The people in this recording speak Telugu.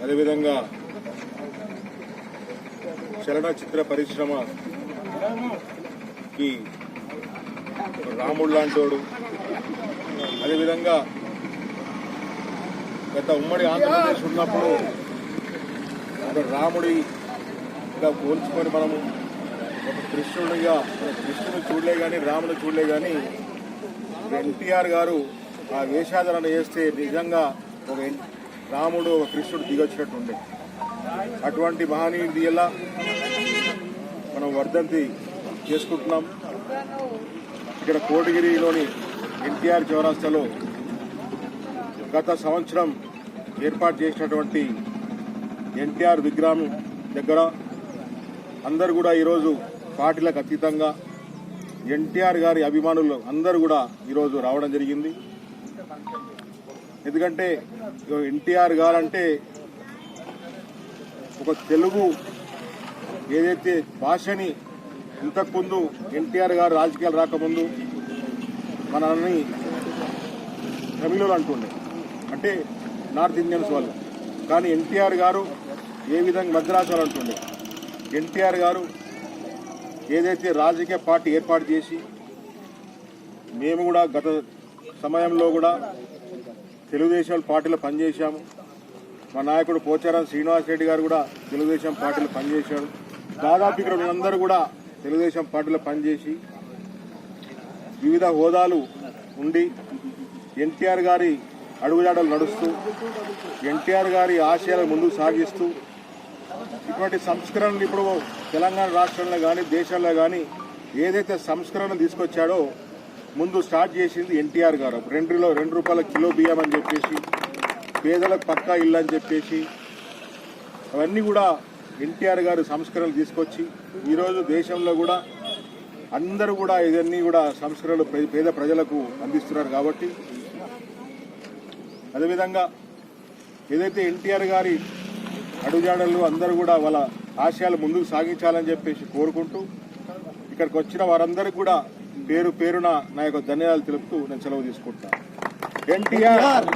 అదేవిధంగా చలనచిత్ర పరిశ్రమకి రాముడు లాంటోడు, అదేవిధంగా గత ఉమ్మడి ఆంధ్రప్రదేశ్ ఉన్నప్పుడు రాముడి పోల్చుకొని మనము ఒక కృష్ణుడిగా కృష్ణుని చూడలే కానీ రాముని చూడలే కానీ ఎన్టీఆర్ గారు ఆ వేషాధరణ చేస్తే నిజంగా ఒక రాముడు ఒక కృష్ణుడు దిగొచ్చినట్టు ఉండే. అటువంటి మహనీయుడి ఎలా మనం వర్ధంతి చేసుకుంటున్నాం. ఇక్కడ కోటగిరిలోని ఎన్టీఆర్ చౌరస్తాలో గత సంవత్సరం ఏర్పాటు చేసినటువంటి ఎన్టీఆర్ విగ్రహం దగ్గర అందరూ కూడా ఈరోజు పార్టీలకు అతీతంగా ఎన్టీఆర్ గారి అభిమానులు అందరూ కూడా ఈరోజు రావడం జరిగింది. ఎందుకంటే ఎన్టీఆర్ గారు అంటే ఒక తెలుగు ఏదైతే భాషని ఇంతకుముందు ఎన్టీఆర్ గారు రాజకీయాలు రాకముందు మనల్ని తమిళులు అంటుండే, అంటే నార్త్ ఇండియన్స్ వాళ్ళు. కానీ ఎన్టీఆర్ గారు ఏ విధంగా మద్రాసు అంటుండే. ఎన్టీఆర్ గారు ఏదైతే రాజకీయ పార్టీ ఏర్పాటు చేసి మేము కూడా గత సమయంలో కూడా తెలుగుదేశం పార్టీలో పనిచేశాము. మా నాయకుడు పోచారం శ్రీనివాస్ రెడ్డి గారు కూడా తెలుగుదేశం పార్టీలో పనిచేశాడు. దాదాపు ఇక్కడ అందరూ కూడా తెలుగుదేశం పార్టీలో పనిచేసి వివిధ హోదాలు ఉండి ఎన్టీఆర్ గారి అడుగుజాడలు నడుస్తూ ఎన్టీఆర్ గారి ఆశయాలను ముందుకు సాగిస్తూ ఇటువంటి సంస్కరణలు ఇప్పుడు తెలంగాణ రాష్ట్రంలో కానీ దేశంలో కానీ ఏదైతే సంస్కరణలు తీసుకొచ్చాడో ముందు స్టార్ట్ చేసింది ఎన్టీఆర్ గారు. 2 రూపాయల కిలో బియ్యం అని చెప్పేసి, పేదలకు పక్కా ఇల్లు అని చెప్పేసి, అవన్నీ కూడా ఎన్టీఆర్ గారు సంస్కరణలు తీసుకొచ్చి ఈరోజు దేశంలో కూడా అందరూ కూడా ఇవన్నీ కూడా సంస్కరణలు పేద ప్రజలకు అందిస్తున్నారు. కాబట్టి అదేవిధంగా ఏదైతే ఎన్టీఆర్ గారి అడుగుజాడలు అందరూ కూడా వాళ్ళ ఆశయాలు ముందుకు సాగించాలని చెప్పేసి కోరుకుంటూ ఇక్కడికి వచ్చిన వారందరికీ కూడా పేరు పేరున నా యొక్క ధన్యవాదాలు తెలుపుతూ నేను సెలవు తీసుకుంటాను. ఎన్టీఆర్